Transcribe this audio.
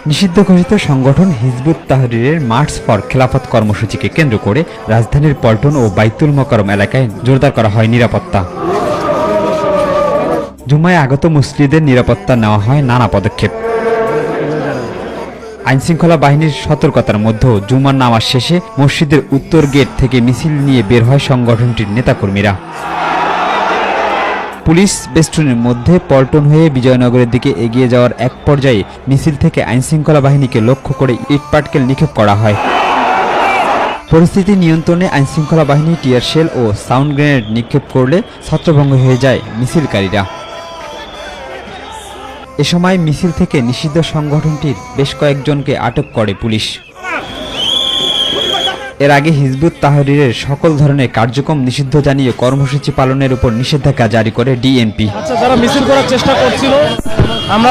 নিষিদ্ধ ঘোষিত সংগঠন হিজবুত তাহরীরের মার্চ ফর খেলাফত কর্মসূচিকে কেন্দ্র করে রাজধানীর পল্টন ও বাইতুল মোকাররম এলাকায় জোরদার করা হয় নিরাপত্তা। জুমায় আগত মুসল্লিদের নিরাপত্তা নেওয়া হয় নানা পদক্ষেপ। আইনশৃঙ্খলা বাহিনীর সতর্কতার মধ্যেও জুমার নামাজ শেষে মসজিদের উত্তর গেট থেকে মিছিল নিয়ে বের হয় সংগঠনটির নেতাকর্মীরা। পুলিশ বেষ্টনীর মধ্যে পল্টন হয়ে বিজয়নগরের দিকে এগিয়ে যাওয়ার এক পর্যায়ে মিছিল থেকে আইনশৃঙ্খলা বাহিনীকে লক্ষ্য করে ইটপাটকেল নিক্ষেপ করা হয়। পরিস্থিতি নিয়ন্ত্রণে আইনশৃঙ্খলা বাহিনী টিয়ার শেল ও সাউন্ড গ্রেনেড নিক্ষেপ করলে ছত্রভঙ্গ হয়ে যায় মিছিলকারীরা। এ সময় মিছিল থেকে নিষিদ্ধ সংগঠনটির বেশ কয়েকজনকে আটক করে পুলিশ। এর আগে হিজবুত তাহরীরের সকল ধরনের কার্যক্রম নিষিদ্ধ জানিয়ে কর্মসূচি পালনের উপর নিষেধাজ্ঞা জারি করে ডিএমপি। যারা মিছিল করার চেষ্টা করছিল আমরা